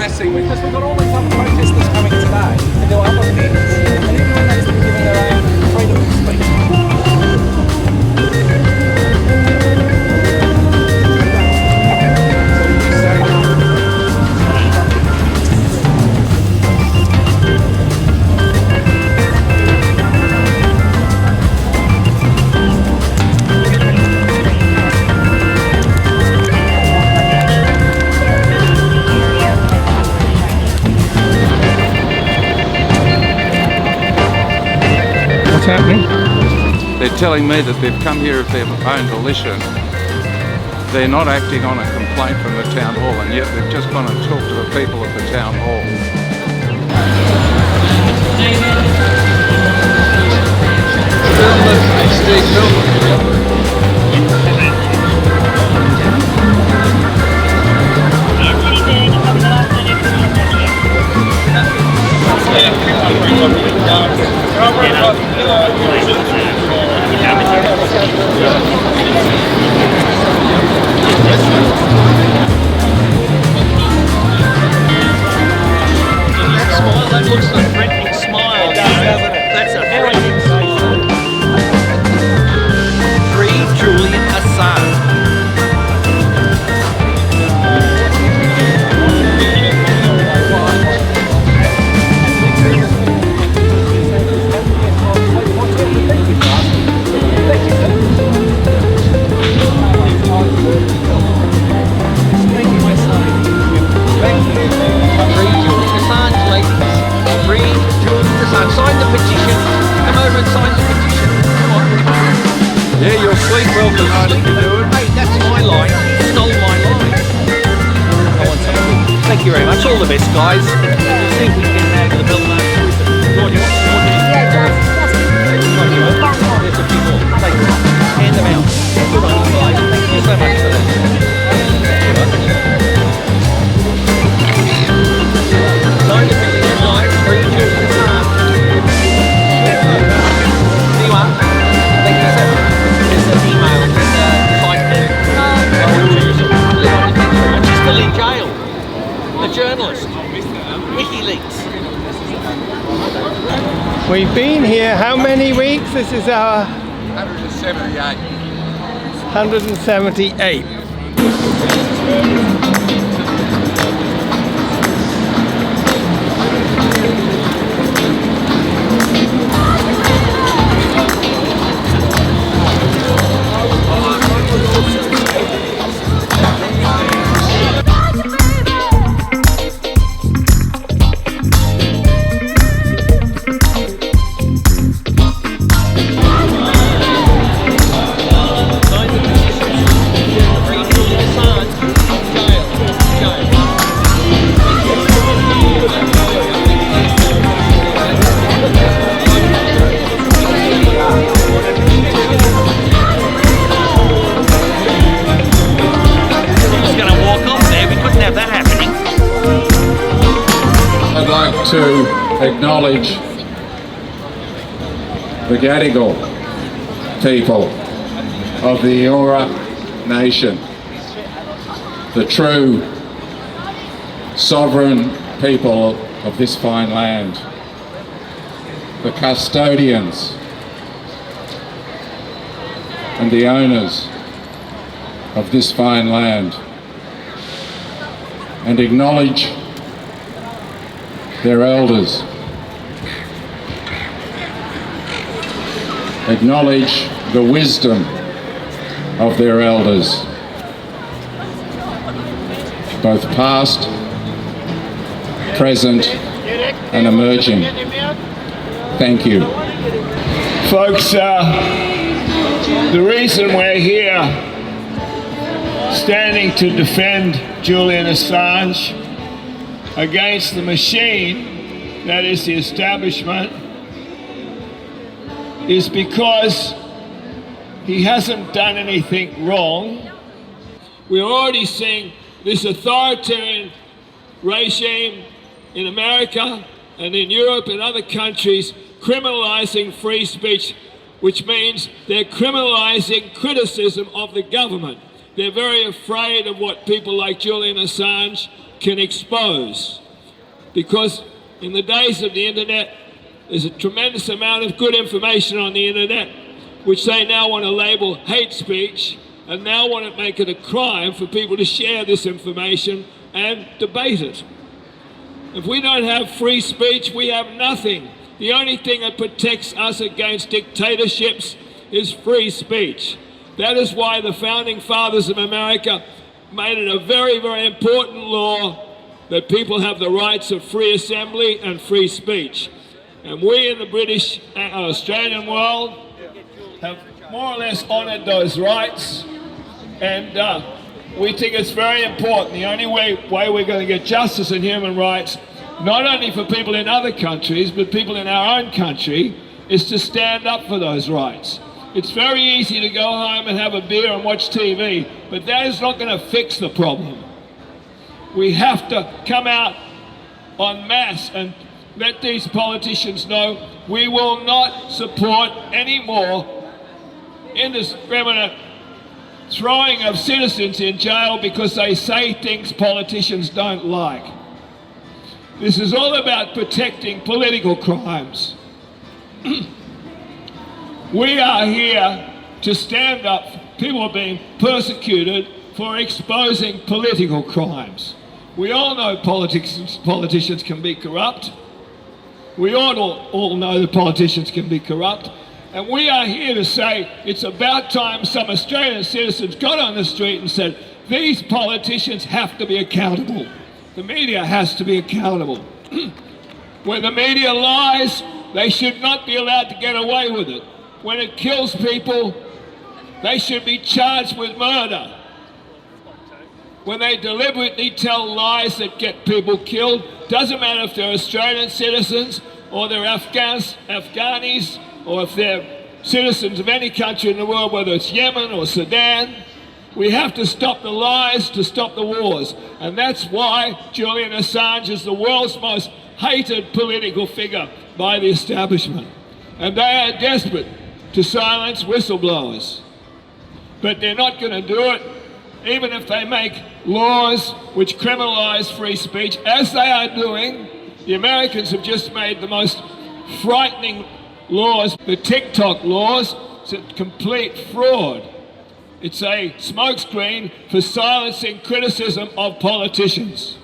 blessing. Because we've got all these other protesters coming today to do other things, and everyone needs to be given their own freedom of speech. Happening? They're telling me that they've come here of their own volition. They're not acting on a complaint from the town hall, and yet they've just gone and talked to the people at the town hall. That looks like a threatening smile. That's a threatening smile. Free Julian Assange. Sign the petition. Come over and sign the petition. Come on. Yeah, you'll sleep well tonight if you do it. Hey, that's my line. You stole my line. Thank you very much. All the best, guys. See if we can get out of the building. There's a few more. Take them. Hand them out. Good on you guys. Thank you so much for that. Sign the petition. Free Julian Assange. Still in jail. A journalist. WikiLeaks. We've been here how many weeks? This is our 178. 178. To acknowledge the Gadigal people of the Eora Nation, the true sovereign people of this fine land, the custodians and the owners of this fine land, and acknowledge their elders, acknowledge the wisdom of their elders, both past, present and emerging. Thank you. Folks, the reason we're here standing to defend Julian Assange against the machine, that is the establishment, is because he hasn't done anything wrong. We're already seeing this authoritarian regime in America and in Europe and other countries criminalizing free speech, which means they're criminalizing criticism of the government. they're very afraid of what people like Julian Assange can expose. Because in the days of the internet, there's a tremendous amount of good information on the internet, which they now want to label hate speech, and now want to make it a crime for people to share this information and debate it. If we don't have free speech, we have nothing. The only thing that protects us against dictatorships is free speech. That is why the founding fathers of America made it a very, very important law that people have the rights of free assembly and free speech. And we in the British and Australian world have more or less honoured those rights, and we think it's very important. The only way we're going to get justice and human rights, not only for people in other countries, but people in our own country, is to stand up for those rights. It's very easy to go home and have a beer and watch TV, but that is not going to fix the problem. We have to come out en masse and let these politicians know we will not support any more indiscriminate throwing of citizens in jail because they say things politicians don't like. This is all about protecting political crimes. We are here to stand up. People are being persecuted for exposing political crimes. We all know politicians can be corrupt. We all know that politicians can be corrupt. And we are here to say it's about time some Australian citizens got on the street and said, these politicians have to be accountable. The media has to be accountable. When the media lies, they should not be allowed to get away with it. When it kills people, they should be charged with murder. When they deliberately tell lies that get people killed, doesn't matter if they're Australian citizens or they're Afghanis, or if they're citizens of any country in the world, whether it's Yemen or Sudan. We have to stop the lies to stop the wars. And that's why Julian Assange is the world's most hated political figure by the establishment. And they are desperate to silence whistleblowers. But they're not going to do it, even if they make laws which criminalize free speech, as they are doing. The Americans have just made the most frightening laws, the TikTok laws. It's a complete fraud. It's a smokescreen for silencing criticism of politicians.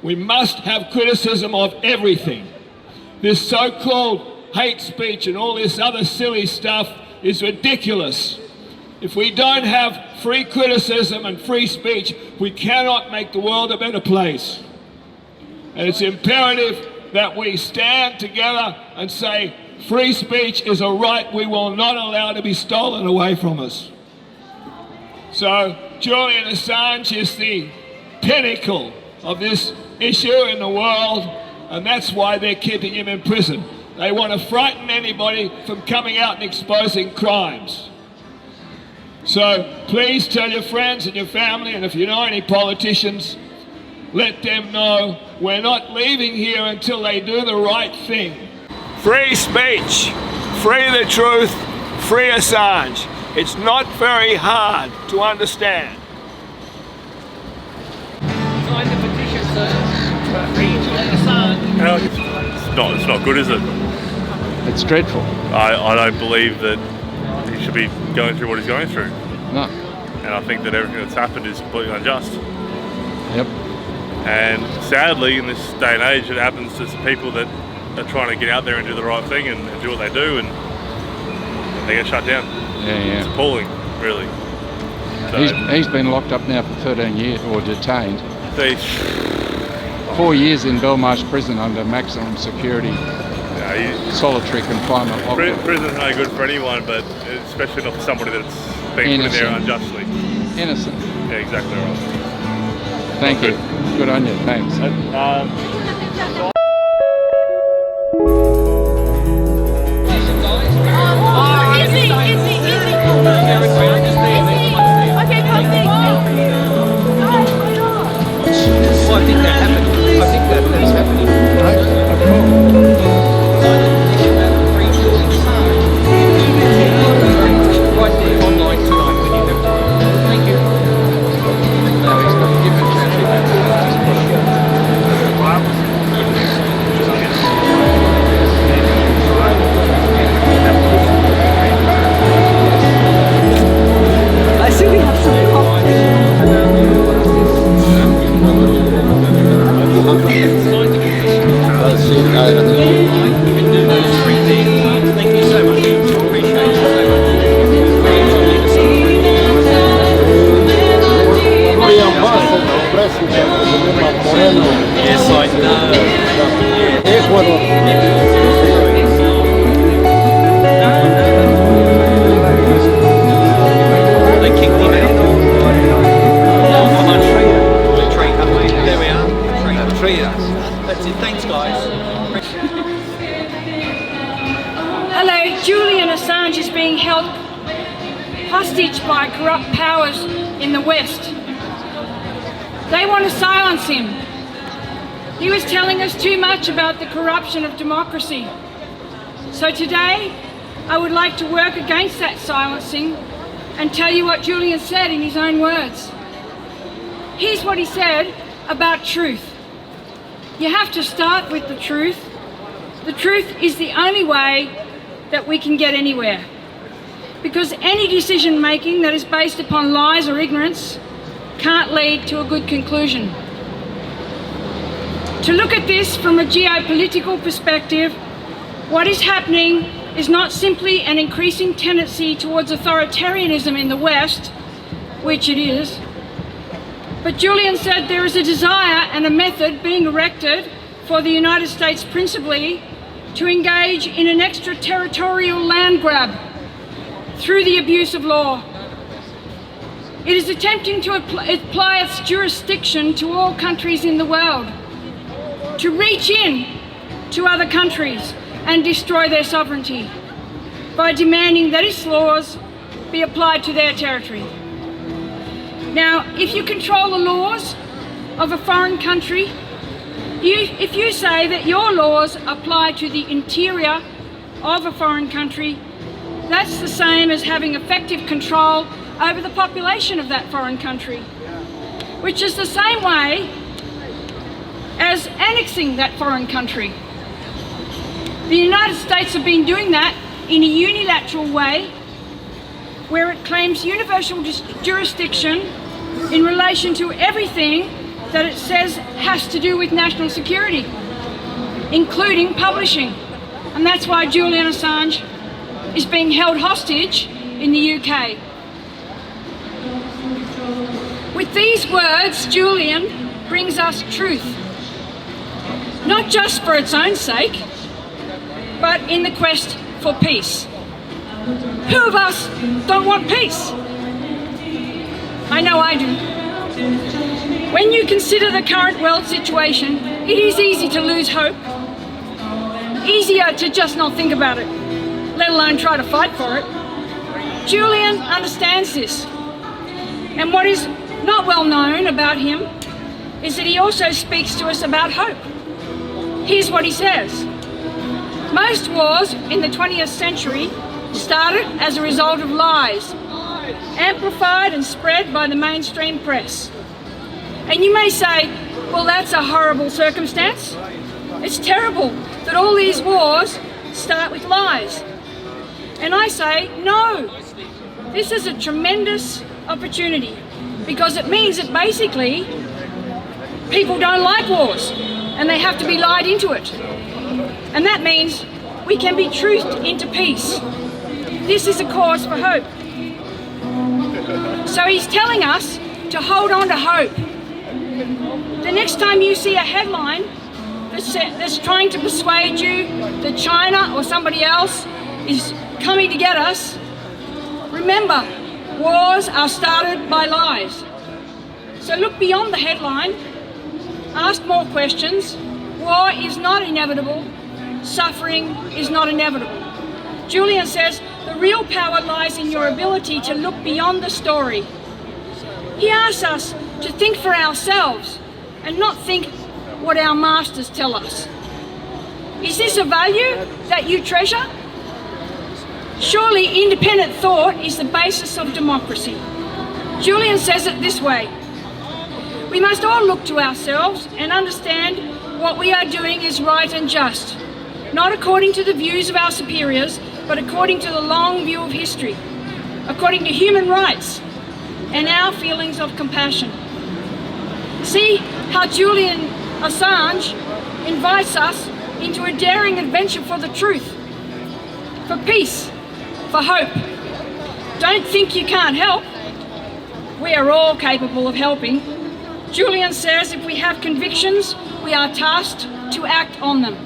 We must have criticism of everything. This so-called hate speech and all this other silly stuff is ridiculous. If we don't have free criticism and free speech, we cannot make the world a better place. And it's imperative that we stand together and say, free speech is a right we will not allow to be stolen away from us. So Julian Assange is the pinnacle of this issue in the world, and that's why they're keeping him in prison. They want to frighten anybody from coming out and exposing crimes. So please tell your friends and your family, and if you know any politicians, let them know we're not leaving here until they do the right thing. Free speech, free the truth, free Assange. It's not very hard to understand. Sign the petition, sir. For free Assange. It's not good, is it? It's dreadful. I don't believe that he should be going through what he's going through. No. And I think that everything that's happened is completely unjust. Yep. And sadly, in this day and age, it happens to people that are trying to get out there and do the right thing and do what they do, and they get shut down. Yeah. It's appalling, really. So, He's been locked up now for 13 years, or detained. 4 years in Belmarsh prison under maximum security, solitary confinement. Prison's no good for anyone, but especially not for somebody that's been put in there unjustly. Innocent. Yeah, exactly right. Thank you. Good on you. Thanks. Well, I think that happened. I think that's happening. Right there online tonight when you have to. Thank you. Thank you so much. Appreciate it so much. Yes, I know. They kicked him out. Oh, I'm a traitor. There we are. Traitor. That's it. Thanks, guys. Hello, Julian Assange is being held hostage by corrupt powers in the West. They want to silence him. He was telling us too much about the corruption of democracy. So today, I would like to work against that silencing and tell you what Julian said in his own words. Here's what he said about truth. You have to start with the truth. The truth is the only way that we can get anywhere. Because any decision making that is based upon lies or ignorance can't lead to a good conclusion. To look at this from a geopolitical perspective, what is happening is not simply an increasing tendency towards authoritarianism in the West, which it is, but Julian said there is a desire and a method being erected for the United States principally to engage in an extraterritorial land grab through the abuse of law. It is attempting to apply its jurisdiction to all countries in the world, to reach in to other countries and destroy their sovereignty by demanding that its laws be applied to their territory. Now, if you control the laws of a foreign country, if you say that your laws apply to the interior of a foreign country, that's the same as having effective control over the population of that foreign country, which is the same way as annexing that foreign country. The United States have been doing that in a unilateral way, where it claims universal jurisdiction in relation to everything that it says has to do with national security, including publishing. And that's why Julian Assange is being held hostage in the UK. With these words, Julian brings us truth, not just for its own sake, but in the quest for peace. Who of us don't want peace? I know I do. When you consider the current world situation, it is easy to lose hope. Easier to just not think about it, let alone try to fight for it. Julian understands this. And what is not well known about him is that he also speaks to us about hope. Here's what he says. Most wars in the 20th century started as a result of lies, amplified and spread by the mainstream press. And you may say, well, that's a horrible circumstance. It's terrible that all these wars start with lies. And I say, no, this is a tremendous opportunity, because it means that basically people don't like wars and they have to be lied into it. And that means we can be truthed into peace. This is a cause for hope. So he's telling us to hold on to hope. The next time you see a headline that's trying to persuade you that China or somebody else is coming to get us, remember, wars are started by lies. So look beyond the headline, ask more questions. War is not inevitable. Suffering is not inevitable. Julian says the real power lies in your ability to look beyond the story. He asks us to think for ourselves and not think what our masters tell us. Is this a value that you treasure? Surely independent thought is the basis of democracy. Julian says it this way. We must all look to ourselves and understand what we are doing is right and just, not according to the views of our superiors, but according to the long view of history, according to human rights and our feelings of compassion. See how Julian Assange invites us into a daring adventure for the truth, for peace, for hope. Don't think you can't help. We are all capable of helping. Julian says if we have convictions, we are tasked to act on them.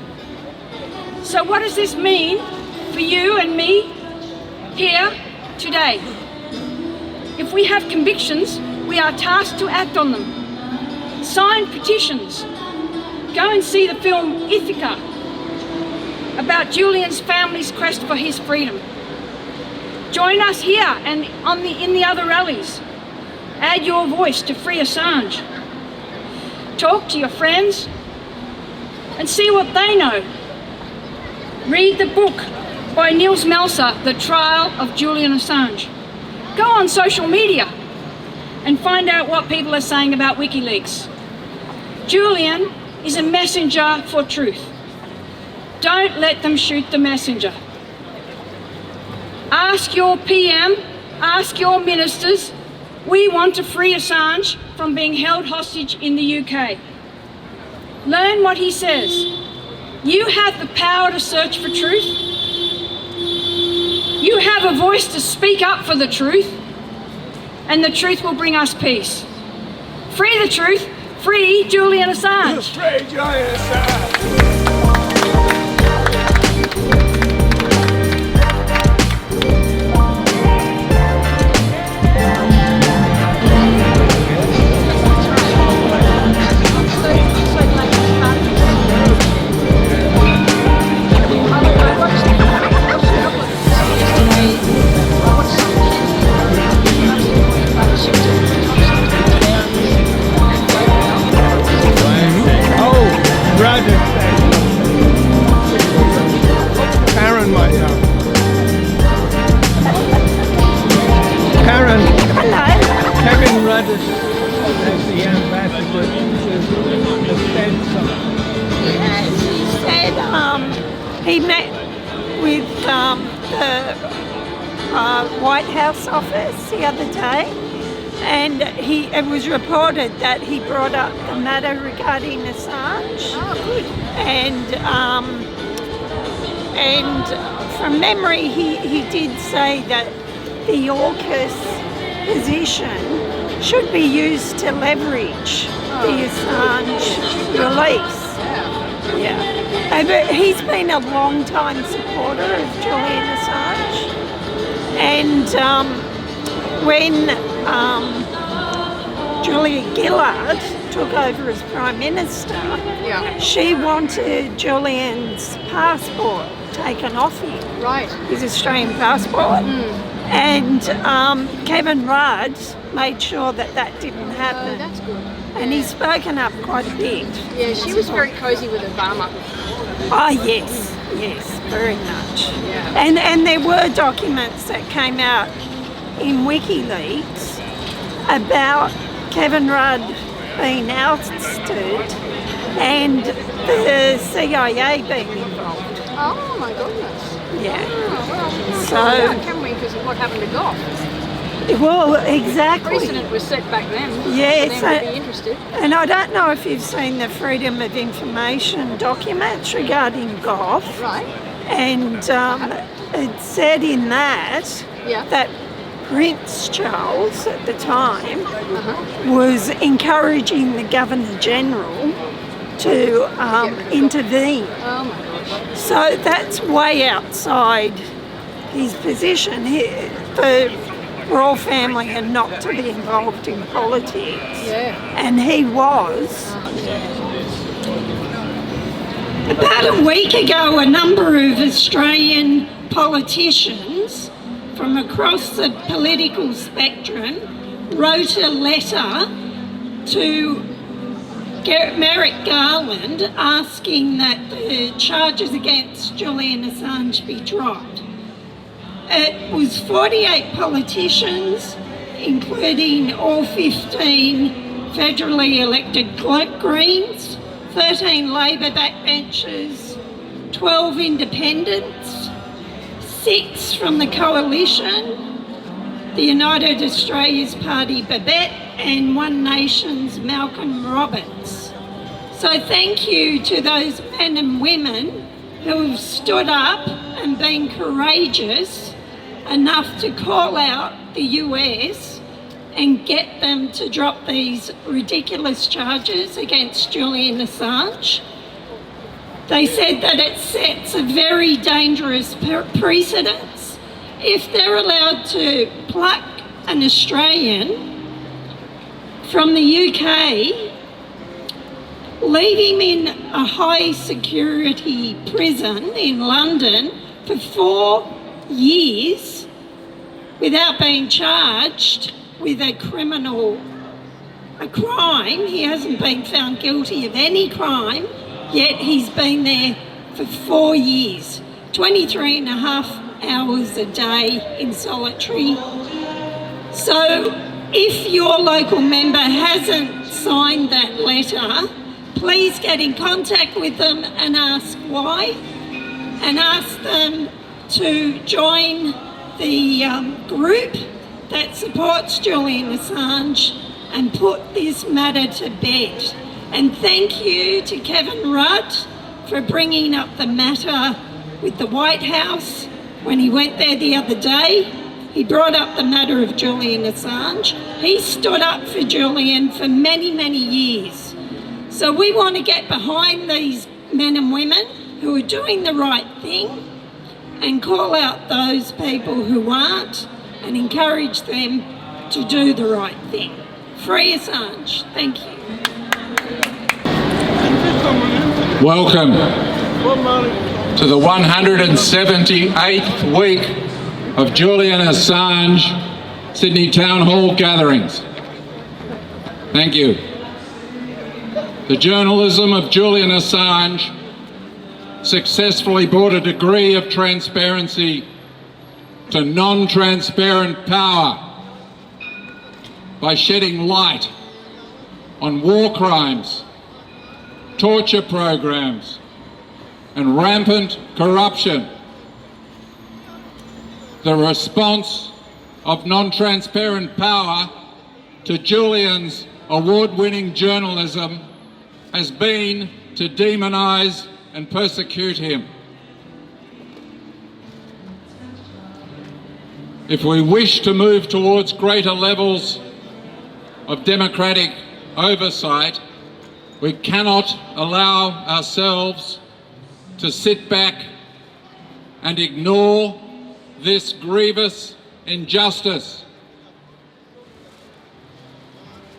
So what does this mean for you and me here today? If we have convictions, we are tasked to act on them. Sign petitions. Go and see the film Ithaca about Julian's family's quest for his freedom. Join us here and in the other rallies. Add your voice to free Assange. Talk to your friends and see what they know. Read the book by Niels Melzer, The Trial of Julian Assange. Go on social media and find out what people are saying about WikiLeaks. Julian is a messenger for truth. Don't let them shoot the messenger. Ask your PM, ask your ministers. We want to free Assange from being held hostage in the UK. Learn what he says. You have the power to search for truth. You have a voice to speak up for the truth, and the truth will bring us peace. Free the truth. Free Julian Assange. Free Julian Assange. Karen might know. Karen. Hello. Kevin Ruddis as the ambassador to defend something. Yeah, she said he met with the White House office the other day, and it was reported that he brought up the matter regarding Assange. Oh, good. And from memory, he did say that the AUKUS position should be used to leverage the Assange release. Yeah. But he's been a long-time supporter of Julian Assange. And when Julia Gillard took over as Prime Minister, she wanted Julian's passport taken off him. Right. His Australian passport. And Kevin Rudd made sure that that didn't happen. That's good. And he's spoken up quite a bit. Yeah, she was very cosy with Obama. Oh yes, very much. Yeah. And there were documents that came out in WikiLeaks about Kevin Rudd being ousted and the CIA being involved. Oh my goodness. Yeah. Oh, well, So- so can we? Because of what happened to Gough. Well, exactly. Precedent was set back then. Yes, For them to be interested. and I don't know if you've seen the Freedom of Information documents regarding Gough. Right. And it said in that Yeah. that Prince Charles at the time was encouraging the Governor General to intervene. Oh my gosh. So that's way outside his position. The royal family are not to be involved in politics. Yeah. And he was. About a week ago, a number of Australian politicians from across the political spectrum wrote a letter to Merrick Garland asking that the charges against Julian Assange be dropped. It was 48 politicians, including all 15 federally elected Greens, 13 Labor backbenchers, 12 independents, 6 from the Coalition, the United Australia's Party Babette, and One Nation's Malcolm Roberts. So thank you to those men and women who have stood up and been courageous enough to call out the US and get them to drop these ridiculous charges against Julian Assange. They said that it sets a very dangerous precedent if they're allowed to pluck an Australian from the UK, leave him in a high security prison in London for 4 years without being charged with a crime. He hasn't been found guilty of any crime, yet he's been there for 4 years, 23 and a half hours a day in solitary. So if your local member hasn't signed that letter, please get in contact with them and ask why, and ask them to join the group that supports Julian Assange and put this matter to bed. And thank you to Kevin Rudd for bringing up the matter with the White House when he went there the other day. He brought up the matter of Julian Assange. He stood up for Julian for many, many years. So we want to get behind these men and women who are doing the right thing and call out those people who aren't and encourage them to do the right thing. Free Assange. Thank you. Welcome to the 178th week of Julian Assange Sydney Town Hall gatherings. Thank you. The journalism of Julian Assange successfully brought a degree of transparency to non-transparent power by shedding light on war crimes, torture programs, and rampant corruption. The response of non-transparent power to Julian's award-winning journalism has been to demonise and persecute him. If we wish to move towards greater levels of democratic oversight, we cannot allow ourselves to sit back and ignore this grievous injustice.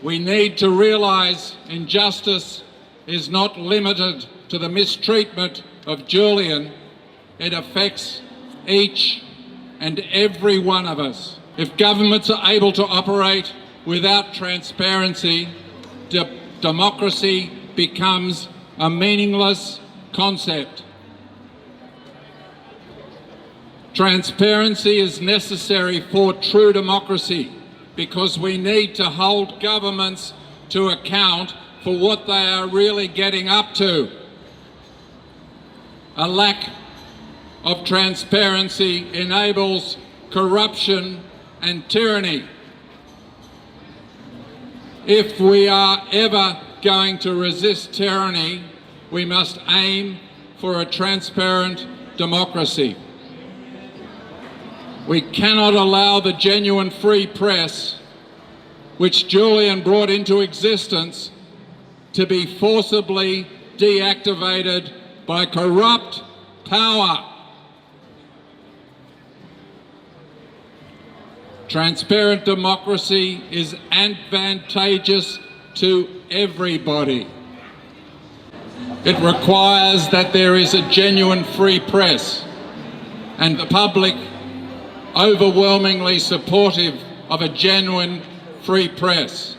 We need to realise injustice is not limited to the mistreatment of Julian. It affects each and every one of us. If governments are able to operate without transparency, democracy becomes a meaningless concept. Transparency is necessary for true democracy because we need to hold governments to account for what they are really getting up to. A lack of transparency enables corruption and tyranny. If we are ever going to resist tyranny, we must aim for a transparent democracy. We cannot allow the genuine free press, which Julian brought into existence, to be forcibly deactivated by corrupt power. Transparent democracy is advantageous to everybody. It requires that there is a genuine free press and the public overwhelmingly supportive of a genuine free press.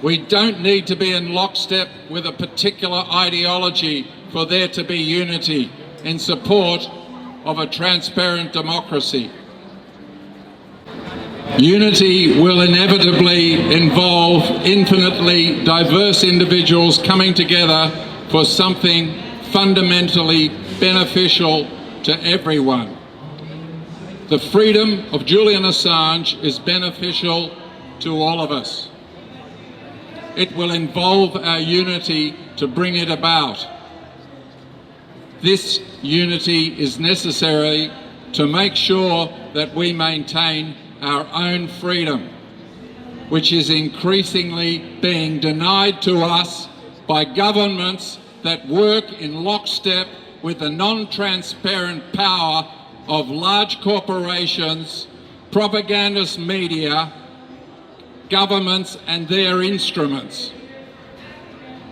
We don't need to be in lockstep with a particular ideology for there to be unity in support of a transparent democracy. Unity will inevitably involve infinitely diverse individuals coming together for something fundamentally beneficial to everyone. The freedom of Julian Assange is beneficial to all of us. it will involve our unity to bring it about. This unity is necessary to make sure that we maintain our own freedom, which is increasingly being denied to us by governments that work in lockstep with the non-transparent power of large corporations, propagandist media, governments and their instruments.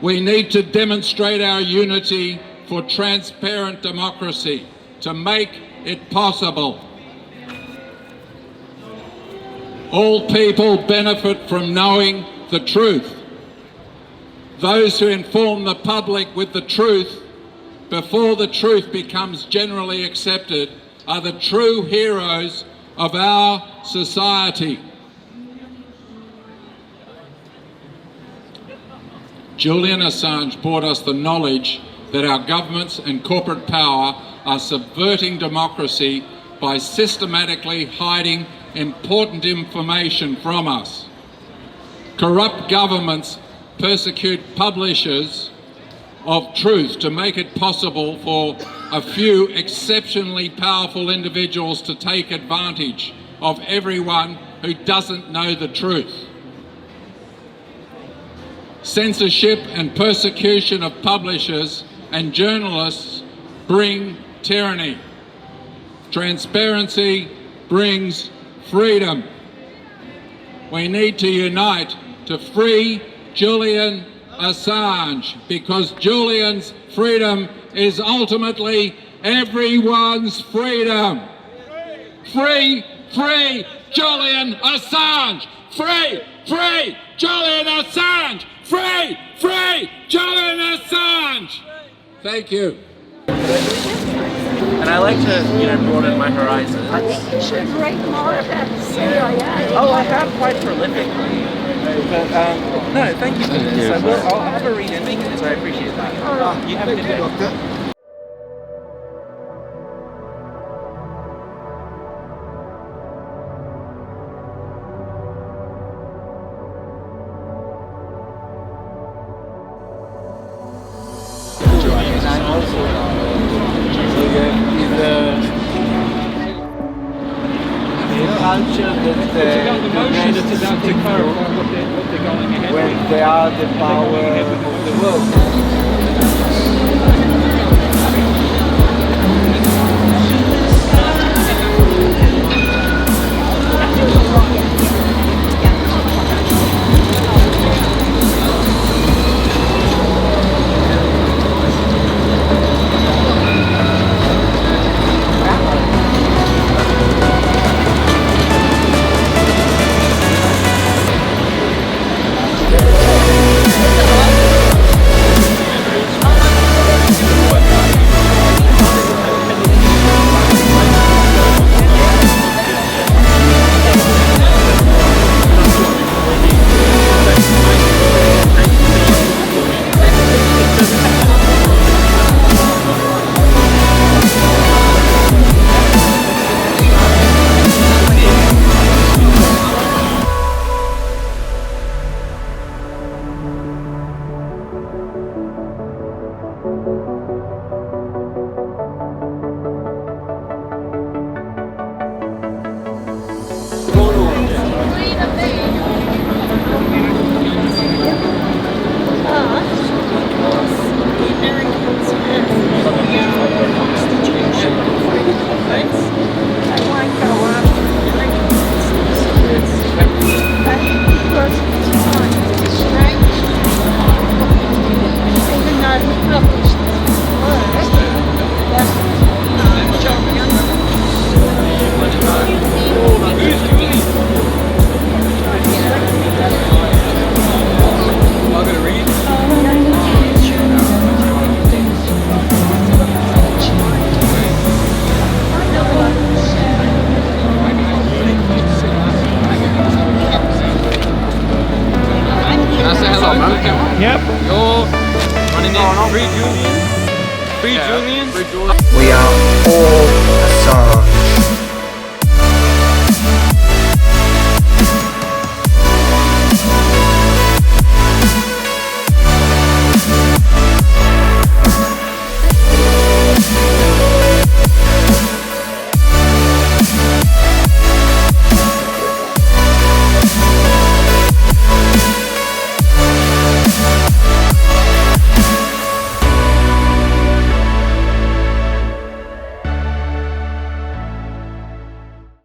We need to demonstrate our unity for transparent democracy to make it possible. All people benefit from knowing the truth. Those who inform the public with the truth before the truth becomes generally accepted are the true heroes of our society. Julian Assange brought us the knowledge that our governments and corporate power are subverting democracy by systematically hiding important information from us. Corrupt governments persecute publishers of truth to make it possible for a few exceptionally powerful individuals to take advantage of everyone who doesn't know the truth. Censorship and persecution of publishers and journalists bring tyranny. Transparency brings freedom. We need to unite to free Julian Assange, because Julian's freedom is ultimately everyone's freedom. Free, free Julian Assange! Free, free Julian Assange! Free, free Julian Assange! Thank you. And I like to, broaden my horizons. I think you should write more about the CIA. Oh, I have quite prolifically. But, no, thank you for this. I'll have a read in, so I appreciate that. You have a good day. Doctor. Culture that the motion is to clarify what they're going ahead when they are the power of the world. Yep. You're running in. Free Julian. Free Julian. We are all Assange.